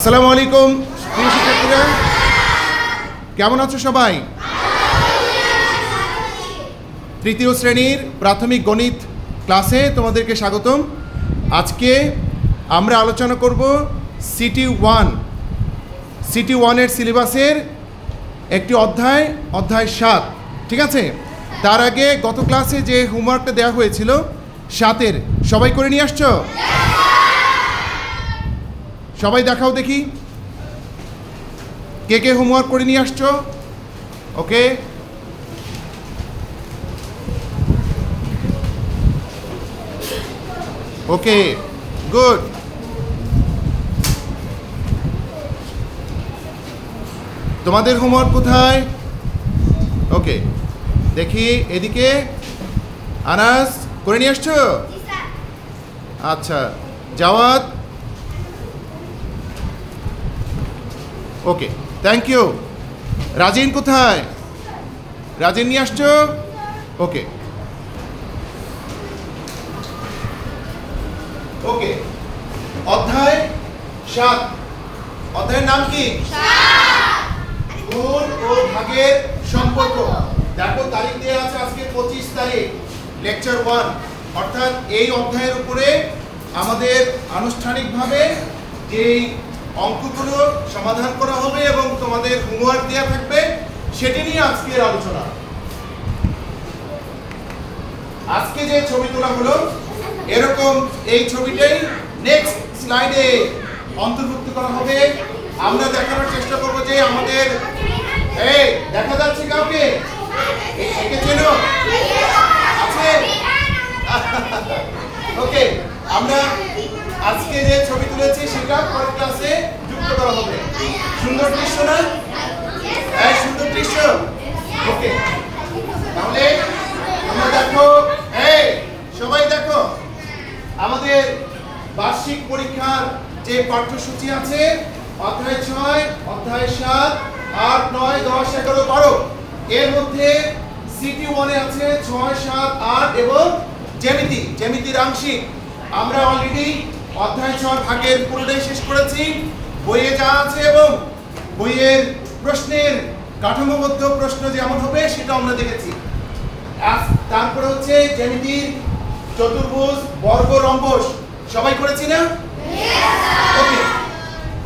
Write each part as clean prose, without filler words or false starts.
আসসালামু আলাইকুম প্রিয় শিক্ষার্থীরা, কেমন আছো সবাই? তৃতীয় শ্রেণীর প্রাথমিক গণিত ক্লাসে তোমাদেরকে স্বাগতম। আজকে আমরা আলোচনা করব সিটি ওয়ানের সিলেবাসের একটি অধ্যায় 7। ঠিক আছে? তার আগে গত ক্লাসে যে হোমওয়ার্কটা দেওয়া হয়েছিল 7-এর, সবাই করে নিয়ে আসছো? সবাই দেখাও দেখি কে কে হোমওয়ার্ক করে নিয়ে আসছো। ওকে, ওকে, গুড। তোমাদের হোমওয়ার্ক কোথায়? ওকে, দেখি এদিকে। আনাস করে নিয়ে আসছো? আচ্ছা, Jawad? Okay, thank you. Rajin কোথায়? রাজিন নিয়ে আসছো? ওকে, ওকে। অধ্যায় 7, অধ্যায়ের নাম কি? গুণ ও ভাগের সম্পর্ক। দেখো তারিখ দেওয়া আছে আজকে 25 তারিখ, লেকচার 1। অর্থাৎ এই অধ্যায়ের উপরে আমাদের আনুষ্ঠানিকভাবে যেই অঙ্কগুলো সমাধান করা হবে এবং তোমাদের হোমওয়ার্ক দেওয়া থাকবে সেটি নিয়ে আজকের আলোচনা। আজকে যে ছবি তোলা হলো এরকম এই ছবিটাই নেক্সট স্লাইডে অন্তর্ভুক্ত করা হবে। আমরা দেখানোর চেষ্টা করব যে আমাদের এই দেখা যাচ্ছে কাউকে? একে চেনো? আছে? ওকে, আমরা আজকে যে ছবি তুলেছি সেটা পরের ক্লাসে যুক্ত করা হবে। সুন্দর দৃশ্য না? এই সুন্দর দৃশ্য। ওকে, তাহলে আমরা দেখো, এই সবাই দেখো আমাদের বার্ষিক পরীক্ষার যে পাঠ্যসূচি আছে অধ্যায় 6, অধ্যায় 7, 8, 9, 10, 11, 12। এর মধ্যে সিটি 1-এ আছে 6, 7, 8 এবং জ্যামিতির আংশিক। আমরা অলরেডি অধ্যায় 6 ভাগের পুরোটাই শেষ করেছি। বইয়ে যা আছে এবং বইয়ের প্রশ্নের কাঠামোবদ্ধ প্রশ্ন যেমন হবে সেটা আমরা দেখেছি। তারপরে হচ্ছে জ্যামিতির চতুর্ভুজ, বর্গ, রম্বস সবাই করেছি না? ওকে,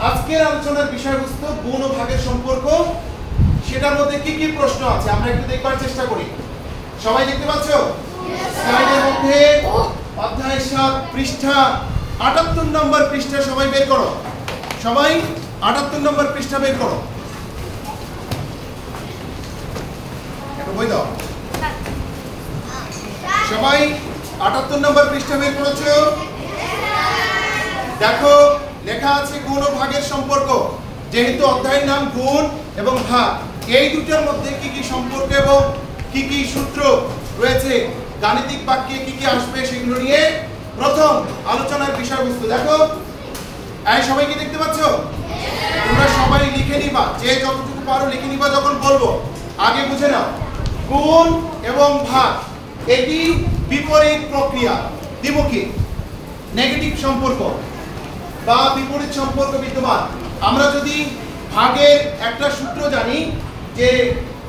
আজকের আলোচনার বিষয়বস্তু গুণ ও ভাগের সম্পর্ক। সেটার মধ্যে কি কি প্রশ্ন আছে আমরা একটু দেখবার চেষ্টা করি। সবাই দেখতে পাচ্ছ স্লাইডের মধ্যে? অধ্যায় 7 পৃষ্ঠা 78 নম্বর পৃষ্ঠা সবাই বের করো। সবাই 78 নম্বর পৃষ্ঠা বের করো। একটা বই দাও। সবাই 78 নম্বর পৃষ্ঠা বের করেছো? দেখো লেখা আছে গুণ ও ভাগের সম্পর্ক। যেহেতু অধ্যায়ের নাম গুণ এবং ভাগ, এই দুটোর মধ্যে কি কি সম্পর্ক এবং কি কি সূত্র রয়েছে, গাণিতিক বাক্যে কি কি আসবে সেগুলো নিয়ে প্রথম আলোচনার বিষয়বস্তু। দেখো এই সবাই কি দেখতে পাচ্ছ? তোমরা সবাই লিখে নিবা, যে যতটুকু পারো লিখে নিবা যখন বলবো। আগে বুঝে নাও, গুণ এবং ভাগ এটি বিপরীত প্রক্রিয়া, দ্বিমুখী, নেগেটিভ সম্পর্ক বা বিপরীত সম্পর্ক বিদ্যমান। আমরা যদি ভাগের একটা সূত্র জানি যে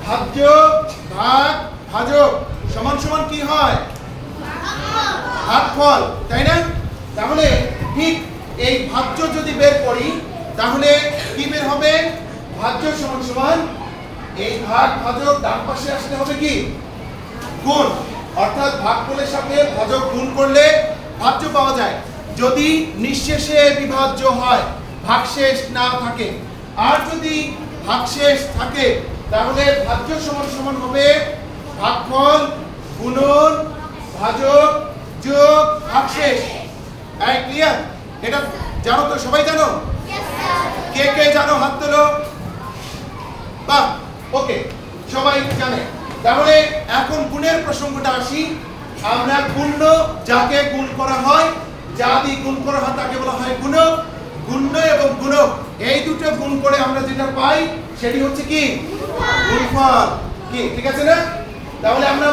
ভাজ্য ভাগ ভাজক সমান সমান কি হয়? ভাগফল, তাই না? তাহলে ঠিক এই ভাজ্য যদি বের করি তাহলে কি বের হবে? ভাজ্য সমান সমান এই ভাগ ভাজক ডান পাশে আসলে হবে কি? গুণ। অর্থাৎ ভাগফলের সাথে ভাজক গুণ করলে ভাজ্য পাওয়া যায়। যদি নিঃশেষে বিভাজ্য হয়, ভাগশেষ না থাকে। আর যদি ভাগশেষ থাকে তাহলে ভাজ্য সমান সমান হবে ভাগফল গুণন ভাজক যোগ ভাগশেষ। এই ক্লিয়ার? এটা জানো তো? সবাই জানো? কে কে জানো হাত তোলো। বাহ, ওকে, সবাই জানে। তাহলে এখন গুণের প্রসঙ্গটা আসি। আমরা গুণ্য, যাকে গুণ করা হয়, যা দিয়ে গুণ করা হয় তাকে বলা হয় গুণক। গুণ্য এবং গুণক এই দুটো গুণ করে আমরা যেটা পাই সেটি হচ্ছে কি? গুণফল। কি ঠিক আছে না? তাহলে আমরা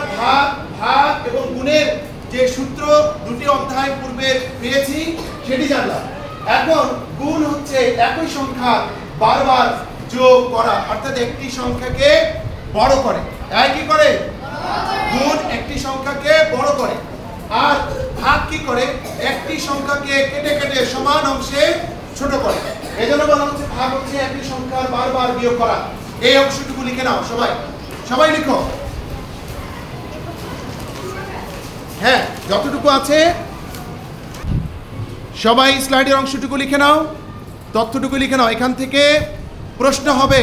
ভাগ এবং গুণের যে সূত্র দুটি অধ্যায় পূর্বে পেয়েছি সেটি জানলাম। এখন গুণ হচ্ছে একই সংখ্যা বারবার যোগ করা, অর্থাৎ একটি সংখ্যাকে বড় করে। কি করে? গুণ একটি সংখ্যাকে বড় করে। আর ভাগ কি করে? একটি সংখ্যাকে কেটে কেটে সমান অংশে ছোট করে। এজন্য বলা হচ্ছে ভাগ হচ্ছে একটি সংখ্যার বারবার বিয়োগ করা। এই অংশটুকু লিখে নাও সবাই, সবাই লিখো। হ্যাঁ, যতটুকু আছে সবাই স্লাইডের অংশটুকু লিখে নাও, তথ্যটুকু লিখে নাও। এখান থেকে প্রশ্ন হবে।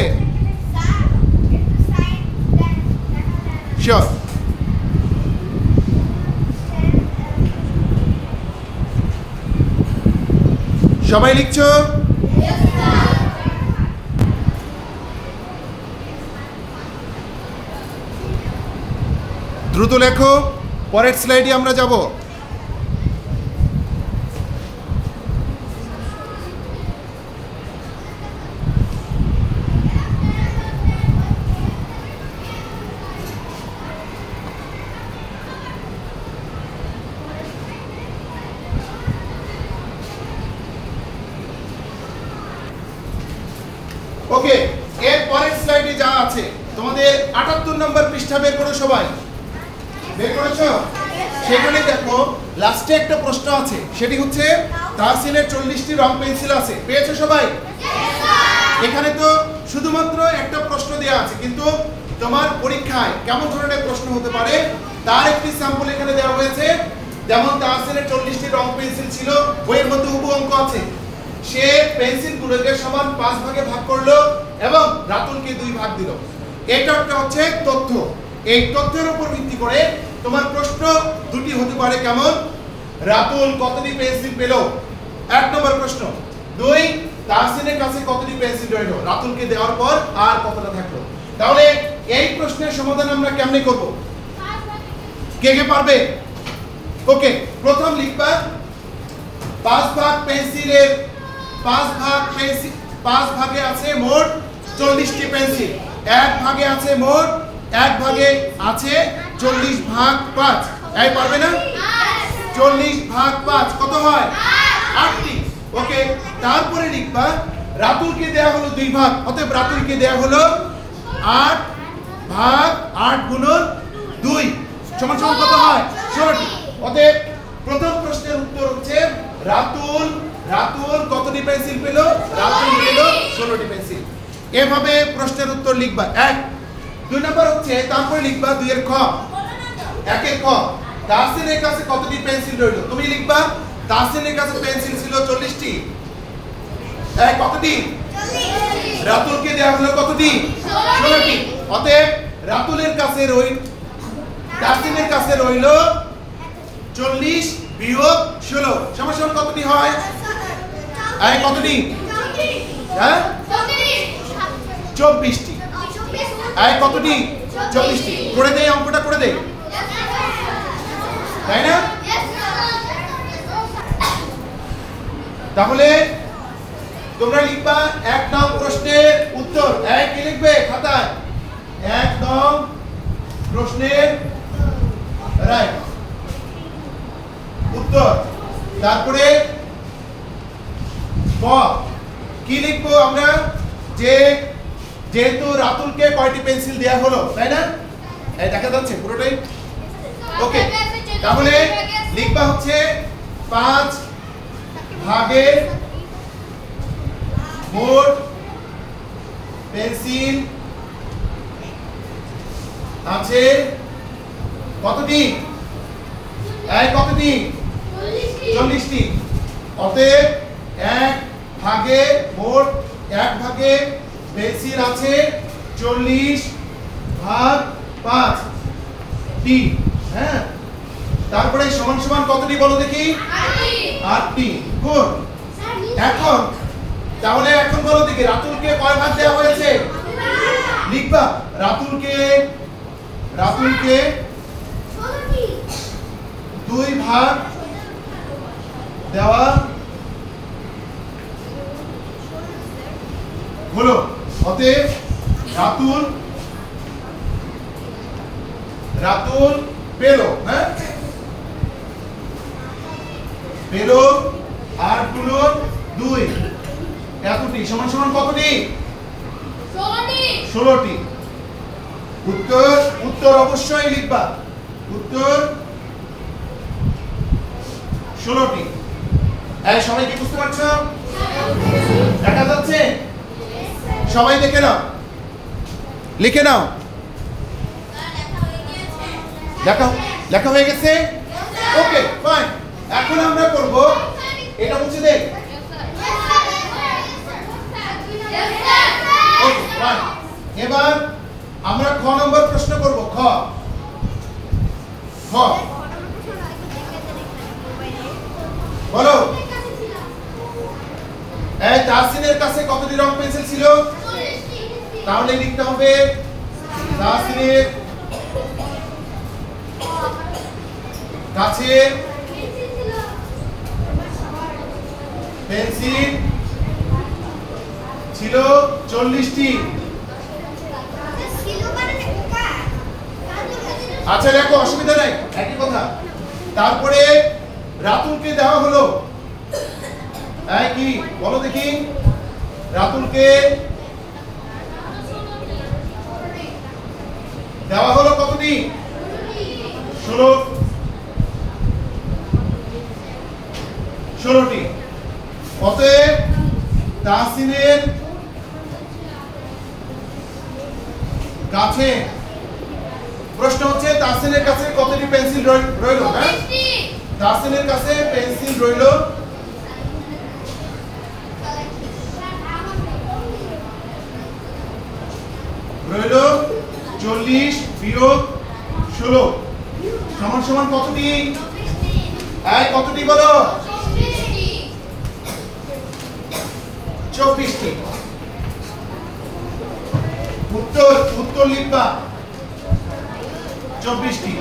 শিওর? সবাই লিখছো? দ্রুত লেখো, পরের স্লাইডে আমরা যাব। ওকে, এর পরের স্লাইডে যা আছে তোমাদের 78 নম্বর পৃষ্ঠা বের করো সবাই। বের করেছো? সেখানে দেখো লাস্টে একটা প্রশ্ন আছে, সেটি হচ্ছে তাহসিনের 40টি রং পেন্সিল আছে। পেয়েছো সবাই? এখানে তো শুধুমাত্র একটা প্রশ্ন দেওয়া আছে, কিন্তু তোমার পরীক্ষায় কেমন ধরনের প্রশ্ন হতে পারে তার একটি স্যাম্পল এখানে দেওয়া হয়েছে। যেমন তাহসিনের 40টি রং পেন্সিল ছিল, বইয়ের মধ্যে হুবহু অঙ্ক আছে। সে পেন্সিলগুলোকে সমান 5 ভাগে ভাগ করলো এবং রাতুলকে 2 ভাগ দিল। এটা একটা হচ্ছে তথ্য। এই তথ্যের উপর ভিত্তি করে তোমার প্রশ্ন দুটি হতে পারে। কেমন? রাতুল কতটি পেন্সিল পেল? 1 নম্বর প্রশ্ন। 2, তাহসিনের কাছে কতটি পেন্সিল রইল রাতুলকে দেওয়ার পর, আর কতটা থাকলো? তাহলে এই প্রশ্নের সমাধান আমরা কেমনে করব? কে কে পারবে? ওকে, প্রথম লিখবা 5 ভাগ পেন্সিলের 5 ভাগে আছে মোট 40টি পেন্সিল। 1 ভাগে আছে মোট 1 ভাগে আছে 40 ভাগ 5। এই পারবে না? 40 ভাগ 5 কত হয়? 8টি। ওকে, তারপরে লিখবা রাতুলকে দেয়া হলো 2 ভাগ, অতএব রাতুলকে দেয়া হলো 8 ভাগ 8 গুণন 2 সমান সমান কত হয়? 16টি। অতএব প্রথম প্রশ্নের উত্তর হচ্ছে রাতুল কতটি পেন্সিল পেল? রাতুল পেল 16টি পেন্সিল। এভাবে প্রশ্নের উত্তর লিখবা। 1। 2 নম্বর হচ্ছে তারপরে লিখবা 2 এর খ। 1 এর খ, তাহসিনের কাছে কতটি পেন্সিল রইল? তুমি লিখবা তাহসিনের কাছে পেন্সিল ছিল 40টি। কতটি? 40। রাতুলকে দেয়া হলো কতটি? 16টি। অতএব রাতুলের কাছে তাহসিনের কাছে রইল 40 বিয়োগ 16 সমান সমান কতটি হয়? কতটি? 24টি। কতটি? 24টি। করে দেই, অঙ্কটা করে দেই, তাই না? তাহলে তোমরা লিখবা 1 নং প্রশ্নের উত্তর। কি লিখবে খাতায়? 1 নং প্রশ্নের রাইট উত্তর। তারপরে ক কি লিখবো আমরা? যেহেতু রাতুলকে কয়টি পেন্সিল দেয়া হলো, তাই না? দেখা যাচ্ছে পুরোটাই? ওকে, তাহলে লিখবা হচ্ছে 5 ভাগে মোট পেন্সিল আছে কতটি? কতটি? 40টি। অতএব 1 ভাগে মোট 1 ভাগে পেন্সিল আছে 40 ভাগ 5 টি। হ্যাঁ, তারপরে সমান সমান কতটি বলো দেখি? 8টি। গুড। এখন তাহলে এখন বলো দেখি রাতুলকে কয় ভাগ দেওয়া হয়েছে? লিখবা রাতুলকে 2 ভাগ দেওয়া হলো। অতএব রাতুল পেল, হ্যাঁ, পেল 8 গুণন 2 এতটি সমান সমান কতটি? 16টি। উত্তর অবশ্যই লিখবা। উত্তর 16টি। এই সবাই কি বুঝতে পারছো? দেখা যাচ্ছে? সবাই দেখে নাও, লিখে নাও। লেখা হয়ে গেছে? Okay fine. এখন আমরা করব এটা হচ্ছে দেখ। Okay fine. এবার আমরা খ নম্বর প্রশ্ন করব। খ বলো। এই তাহসিনের কাছে কতটি রং পেন্সিল ছিল? তাহলে লিখতে হবে তাহসিনের কাছে পেন্সিল ছিল 40টি। আচ্ছা দেখো, অসুবিধা নাই, একই কথা। তারপরে রাতুলকে দেওয়া হলো, এই কি বলো দেখি, রাতুলকে দেওয়া হলো কতটি? 16টি। অতএব তাহসিনের কাছে, প্রশ্ন হচ্ছে তাহসিনের কাছে কতটি পেন্সিল রইল? হ্যাঁ, তাহসিনের কাছে পেন্সিল রইল 40 বিয়োগ 16 সমান সমান কতটি? এই কতটি বলো? 24টি। উত্তর লিখবা 24টি।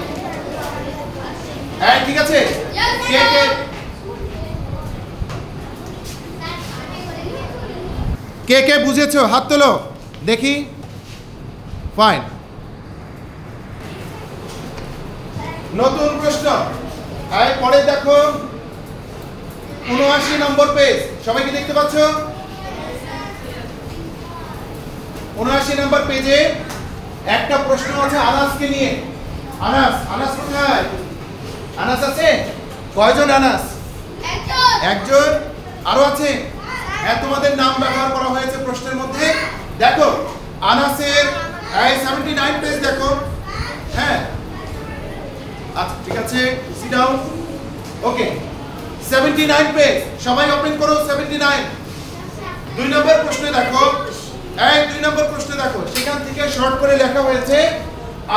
এই ঠিক আছে? কে কে বুঝেছো হাত তোলো দেখি। ফাইন। নতুন প্রশ্ন। পরে দেখো 79 নম্বর পেজ। সবাই কি দেখতে পাচ্ছ? 79 নম্বর পেজে একটা প্রশ্ন আছে আনাসকে নিয়ে। আনাস কোথায়? আনাস আছে? কয়জন আনাস? একজন। আরো আছে? হ্যাঁ, তোমাদের নাম ব্যবহার করা হয়েছে প্রশ্নের মধ্যে। দেখো আনাসের 79 পেজ দেখো। হ্যাঁ আচ্ছা ঠিক আছে, সিট ডাউন। ওকে 79 পেজ সবাই ওপেন করো। 79 2 নম্বর প্রশ্নে দেখো। 2 নম্বর প্রশ্নে দেখো, সেখান থেকে শর্ট করে লেখা হয়েছে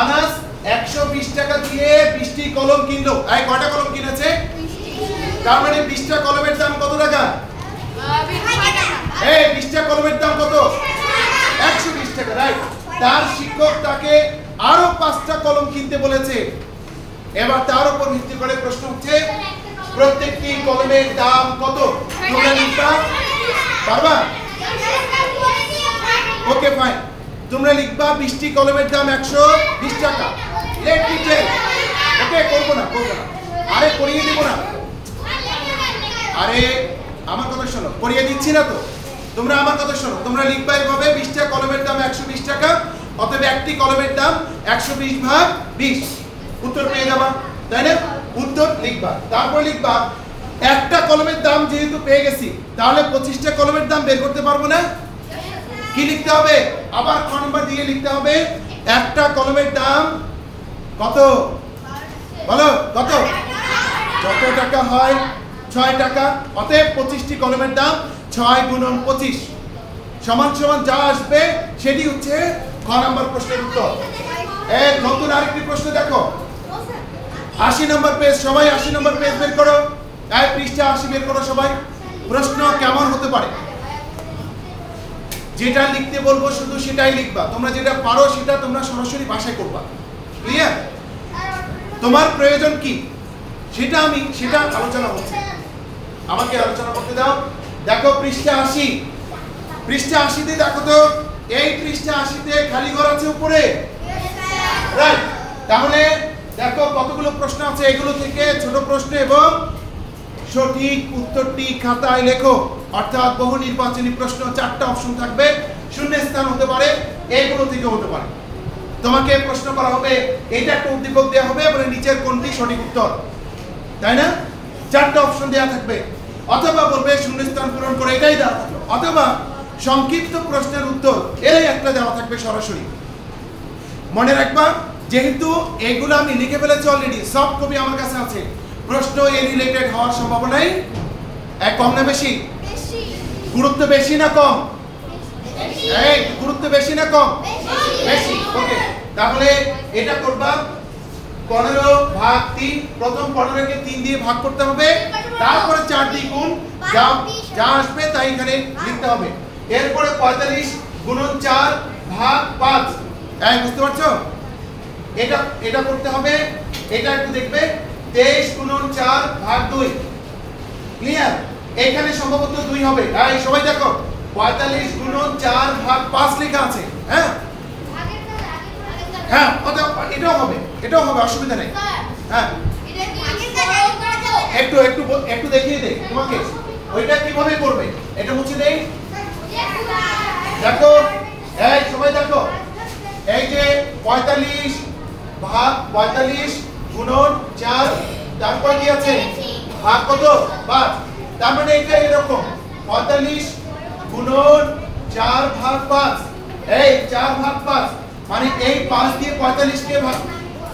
আনাস 120 টাকা দিয়ে 20টি কলম কিনলো। কয়টা কলম কিনেছে? তার মানে 20টা কলমের দাম কত টাকা? 20টা কলমের দাম কত? 120 টাকা, রাইট। তার শিক্ষক তাকে আরো 5টা কলম কিনতে বলেছে। এবার তার উপর ভিত্তি করে প্রশ্ন হচ্ছে প্রত্যেকটি কলমের দাম কত? তোমরা লিখবা পারবা? Okay fine. তোমরা লিখবা 20টি কলমের দাম 120 টাকা। Let me tell. ওকে করব না। আরে করিয়ে দিব না। আরে আমার কথা শোনো, করিয়ে দিচ্ছি না তো। তোমরা আমার কথা শোনো। তোমরা লিখবা এভাবে 20টা কলমের দাম 120 টাকা, অতএব একটি কলমের দাম 120 ভাগ 20। উত্তর পেয়ে যাবা, তাই না? উত্তর লিখবা। তারপর লিখবা একটা কলমের দাম যেহেতু পেয়ে গেছি, তাহলে 25টা কলমের দাম বের করতে পারবো না? কি লিখতে হবে? আবার খ নম্বর দিয়ে লিখতে হবে একটা কলমের দাম কত? বলো কত? যত টাকা হয় 6 টাকা। অতএব 25টি কলমের দাম 6 গুণন 25 সমান সমান যা আসবে সেটি হচ্ছে খ নম্বর প্রশ্নের উত্তর। এর নতুন আরেকটি প্রশ্ন দেখো 80 নম্বর পেজ। সবাই 80 নম্বর পেজ বের করো। পৃষ্ঠা 80 বের করো সবাই। প্রশ্ন কেমন হতে পারে? যেটা লিখতে বলবো শুধু সেটাই লিখবা। তোমরা যেটা পারো সেটা তোমরা সরাসরি ভাষায় করবা। ক্লিয়ার? তোমার প্রয়োজন কি সেটা আলোচনা হচ্ছে। আমাকে আলোচনা করতে দাও। দেখো পৃষ্ঠা 80। পৃষ্ঠা 80 তে দেখো তো, এই পৃষ্ঠা 80 তে খালি ঘর আছে উপরে, রাইট? তাহলে দেখো কতগুলো প্রশ্ন আছে, এগুলো থেকে ছোট প্রশ্ন এবং সঠিক উত্তরটি খাতায় লেখো। অর্থাৎ বহু নির্বাচনী প্রশ্ন 4টা অপশন থাকবে, শূন্যস্থান হতে পারে, এগুলো থেকে হতে পারে। তোমাকে প্রশ্ন করা হবে, এটা একটা উদ্দীপক দেওয়া হবে এবং নিচের কোনটি সঠিক উত্তর, তাই না? 4টা অপশন দেওয়া থাকবে। অথবা বলবে শূন্যস্থান পূরণ করে এটাই দেওয়া থাকবে, অথবা সংক্ষিপ্ত প্রশ্নের উত্তর এই একটা দেওয়া থাকবে সরাসরি। মনে রাখবা, যেহেতু এগুলো আমি লিখে ফেলেছি অলরেডি, সব কপি আমার কাছে আছে, প্রশ্ন এ রিলেটেড হওয়ার সম্ভাবনাই কম না বেশি? গুরুত্ব বেশি না কম? এই গুরুত্ব বেশি না কম? বেশি। ওকে, তাহলে এটা করবা 15 ভাগ 3। প্রথম 15 কে 3 দিয়ে ভাগ করতে হবে, তারপরে 4 দিয়ে গুণ, যা আসবে তাই এখানে লিখতে হবে। এরপরে 45 গুণন 4 ভাগ 5। এই বুঝতে পারছো? এটা করতে হবে। এটা একটু দেখবে, 23 গুণন 4 ভাগ 2। ক্লিয়ার? এখানে সম্ভবত 2 হবে। এই সবাই দেখো, 45 গুণন 4 ভাগ 5 লেখা আছে। হ্যাঁ হ্যাঁ, এটাও হবে, অসুবিধা নেই। হ্যাঁ, একটু দেখিয়ে দে তোমাকে ওইটা কিভাবে করবে, এটা মুছে দেই। দেখো, এই সবাই দেখো, এই যে 45 ভাগ 45 গুণন 4, তারপর কি আছে ভাগ কত? 5। তার মানে এটা এরকম 45 গুণন 4 ভাগ 5। এই 4 ভাগ 5 মানে এই 5 দিয়ে 45 কে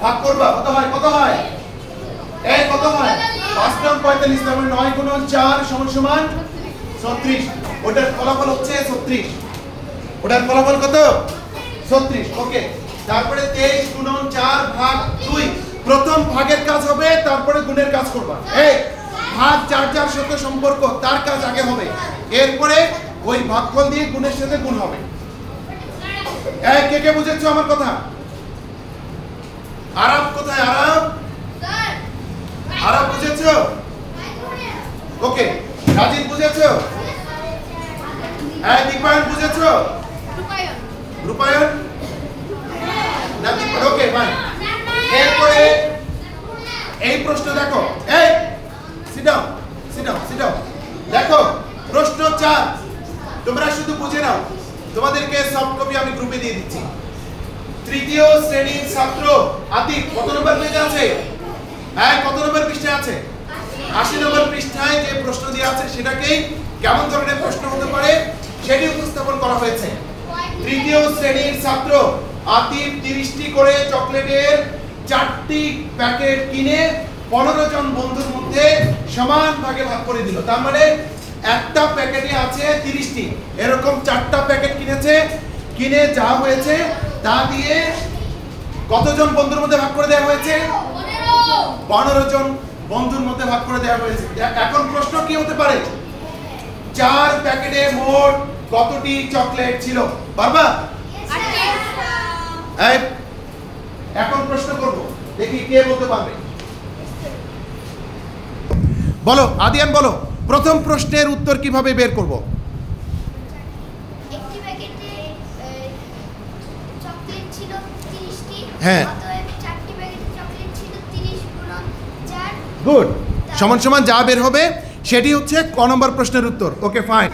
ভাগ করবা, কত হয়? এই কত হয়? 5 নং 45, তার মানে 9 গুণন 4 সমান 36। ওটার ফলাফল হচ্ছে 36। ওটার ফলাফল কত? 36। ওকে, তারপরে 23 গুণন 4 ভাগ 2। প্রথম ভাগের কাজ হবে, তারপরে গুণের কাজ করবা। এই ভাগ যার সাথে সম্পর্ক তার কাজ আগে হবে, এরপরে ওই ভাগফল দিয়ে গুণের সাথে গুণ হবে। এই কে বুঝেছো আমার কথা? আরাম কোথায়? আরাম বুঝেছো? ওকে, রাজিব বুঝেছো? এই দীপায়ন বুঝেছো? রূপায়ণ না দীপায়ন? ওকে ভাই, এরপরে এই প্রশ্ন দেখো। এই সিট ডাউন। দেখো প্রশ্ন 4, তোমরা শুধু বুঝে নাও, তোমাদেরকে সফট কপি আমি গ্রুপে দিয়ে দিচ্ছি। তৃতীয় শ্রেণীর ছাত্র আতিক কত নম্বর পেজে আছে? হ্যাঁ, কত নম্বর পৃষ্ঠায় আছে? 80 নম্বর পৃষ্ঠায় যে প্রশ্ন দেওয়া আছে সেটাকেই কেমন ধরনের প্রশ্ন হতে পারে সেটি উপস্থাপন করা হয়েছে। তৃতীয় শ্রেণীর ছাত্র আতিক 30টি করে চকলেটের 4টি প্যাকেট কিনে 15 জন বন্ধুর মধ্যে সমান ভাগে ভাগ করে দিল। তার মানে একটা প্যাকেটে আছে 30টি, এরকম 4টা প্যাকেট কিনে যা হয়েছে তা দিয়ে কতজন বন্ধুর মধ্যে ভাগ করে দেওয়া হয়েছে? 15 জন বন্ধুর মধ্যে ভাগ করে দেওয়া হয়েছে। এখন প্রশ্ন কি হতে পারে? 4 প্যাকেটে মোট কতটি চকলেট ছিল? পারবা? এখন প্রশ্ন করব, দেখি কে বলতে পারবে। বলো আদিয়ান, বলো প্রথম প্রশ্নের উত্তর কিভাবে বের করব? একটি প্যাকেটে চকলেট ছিল 30টি, হ্যাঁ, অতএব 4টি প্যাকেটে চকলেট ছিল 30 গুণন 4। গুড, সমান যা বের হবে সেটি হচ্ছে ক নম্বর প্রশ্নের উত্তর। Okay fine.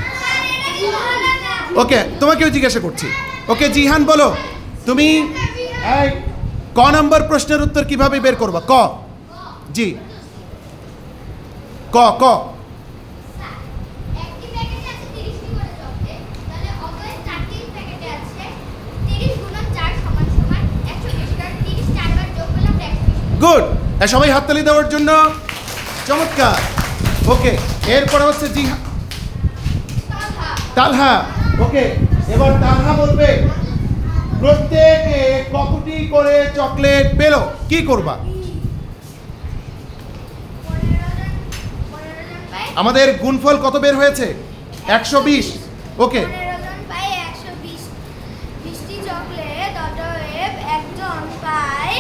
ওকে, তোমাকেও জিজ্ঞাসা করছি। ওকে জিহান, বলো তুমি ক নম্বর প্রশ্নের উত্তর কিভাবে বের করবা? ক, জি ক। একটি প্যাকেটে আছে 30টি করে চকলেট, তাহলে অতএব 4টি প্যাকেটে আছে 30 গুণন 4 সমান 120, কারণ 30 4বার যোগ করলে আমরা 120। গুড, সবাই হাততালি দেওয়ার জন্য, চমৎকার। ওকে, এরপরে হচ্ছে জিহান, তালহা। ওকে, এবার তালহা বলবে প্রত্যেকে কতটি করে চকলেট পেল, কি করবা? আমাদের গুণফল কত বের হয়েছে? 120। ওকে, 15 জন পায় 120টি চকলেট, অতএব একজন পায়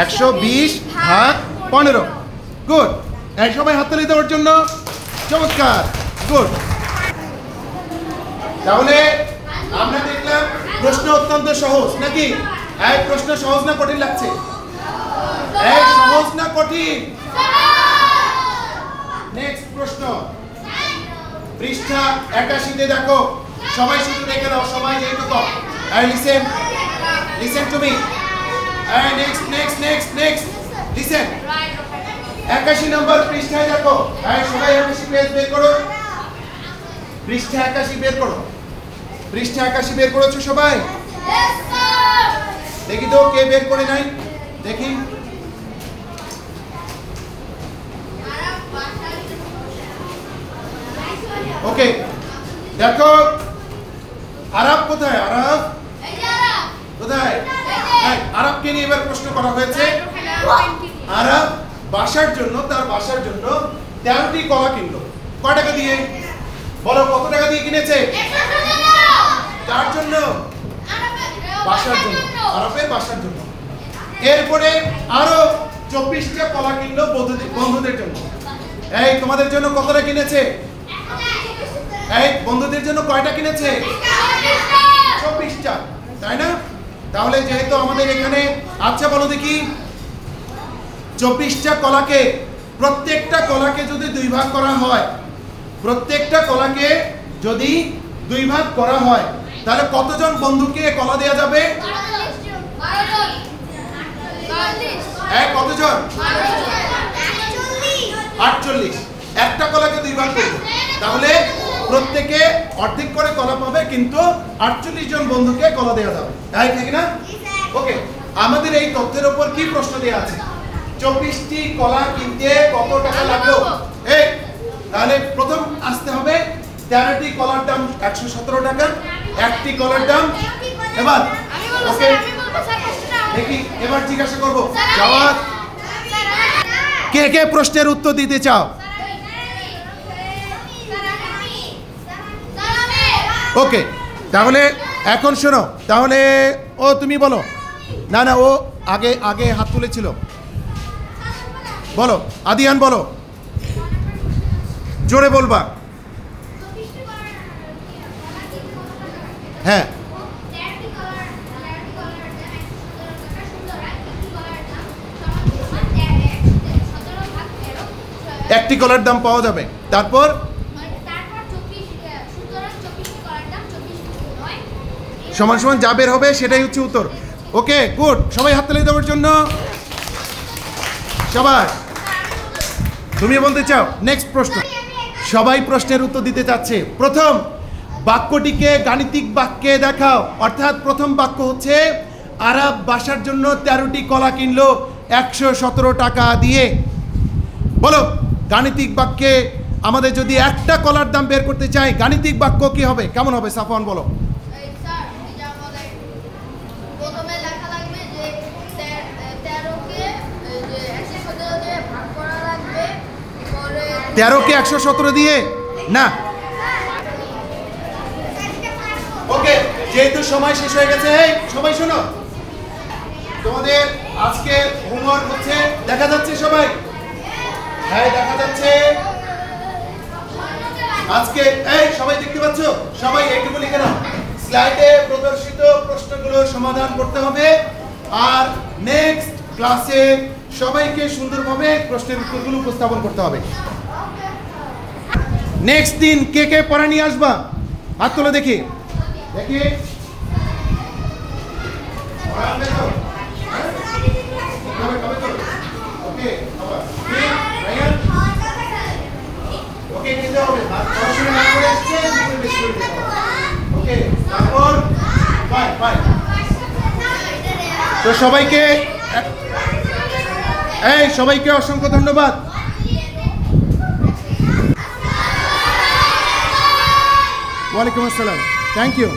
120 ভাগ 15। গুড, সবাই হাততালি দেওয়ার জন্য, চমৎকার, গুড। তাহলে আমরা দেখলাম প্রশ্ন অত্যন্ত সহজ নাকি? এই প্রশ্ন সহজ না কঠিন লাগছে? এই সহজ না কঠিন? নেক্সট প্রশ্ন পৃষ্ঠা 81 তে দেখো সবাই শুধু দেখে নাও সবাই যেহেতু কম আর listen to me and next listen 81 নম্বর পৃষ্ঠায় দেখো আর সবাই 81 পেজ বের করো পৃষ্ঠা 81 বের করো পৃষ্ঠা 81 বের করেছো সবাই यस স্যার দেখি তো কে বের করে নাই দেখি ওকে দেখো আরব কোথায় আরব এই যে আরব কোথায় আরবকে নিয়ে এবার প্রশ্ন করা হয়েছে 20 আরব বাসার জন্য তার বাসার জন্য 13টি কলা কিনলো কয় টাকা দিয়ে বলো কত টাকা দিয়ে কিনেছে তার জন্য বাসার জন্য আরবের বাসার জন্য এরপরে আরো 24টা কলা কিনলো বন্ধুদের জন্য এই তোমাদের জন্য কতটা কিনেছে এই বন্ধুদের জন্য কয়টা কিনেছে 24টা তাই না তাহলে যেহেতু আমাদের এখানে আচ্ছা বলো দেখি 24টা কলাকে প্রত্যেকটা কলাকে যদি দুই ভাগ করা হয় প্রত্যেকটা কলাকে যদি দুই ভাগ করা হয় তাহলে কতজন বন্ধুকে কলা দেয়া যাবে 12 কতজন 48 একটা কলাকে দুই ভাগ করব তাহলে প্রত্যেকে অর্ধেক করে কলা পাবে কিন্তু 48 জন বন্ধুকে কলা দেয়া যাবে তাই ঠিক না ওকে আমাদের এই তথ্যের উপর কি প্রশ্ন দেয়া আছে 24টি কলা কিনতে কত টাকা লাগলো এই তাহলে প্রথম আসতে হবে 13টি কলার দাম 117 টাকা একটি কলার দাম এবার ওকে দেখি এবার জিজ্ঞাসা করব জবাব কে কে প্রশ্নের উত্তর দিতে চাও ওকে তাহলে এখন শোনো তাহলে ও তুমি বলো না না ও আগে আগে হাত তুলেছিল বলো আদিয়ান বলো জোরে বলবা হ্যাঁ একটি কলার দাম পাওয়া যাবে তারপর সমান সমান যা বের হবে সেটাই হচ্ছে উত্তর ওকে গুড সবাই হাত তালি দেওয়ার জন্য সবাই তুমি বলতে চাও নেক্সট প্রশ্ন সবাই প্রশ্নের উত্তর দিতে চাচ্ছে প্রথম বাক্যটিকে গাণিতিক বাক্যে দেখাও অর্থাৎ প্রথম বাক্য হচ্ছে আরব বাসার জন্য 13টি কলা কিনলো 117 টাকা দিয়ে বলো গাণিতিক বাক্যে আমাদের যদি একটা কলার দাম বের করতে চাই গাণিতিক বাক্য কি হবে কেমন হবে সাফওয়ান বলো প্রথমে লেখা লাগবে যে 13কে 117 দিয়ে ভাগ করা লাগবে পরে 13কে 117 দিয়ে না ওকে যেহেতু সময় শেষ হয়ে গেছে এই সবাই শোনো তোমাদের আজকে হোমওয়ার্ক হচ্ছে দেখা যাচ্ছে সবাই হ্যাঁ দেখা যাচ্ছে আজকে এই সবাই দেখতে পাচ্ছ সবাই এইটুকু লিখে নাও স্লাইডে প্রদর্শিত প্রশ্নগুলো সমাধান করতে হবে আর নেক্সট ক্লাসে সবাইকে সুন্দরভাবে প্রশ্নের উত্তরগুলো উপস্থাপন করতে হবে নেক্সট দিন কে কে পড়া নিয়ে আসবা হাত তুলে দেখি দেখি ওকে ওকে নিতে হবে পড়াশোনা না করে আসছে বেশি করে দিতে হবে ওকে তারপর বাই বাই তো সবাইকে এই সবাইকে অসংখ্য ধন্যবাদ ওয়ালাইকুম আসসালাম থ্যাংক ইউ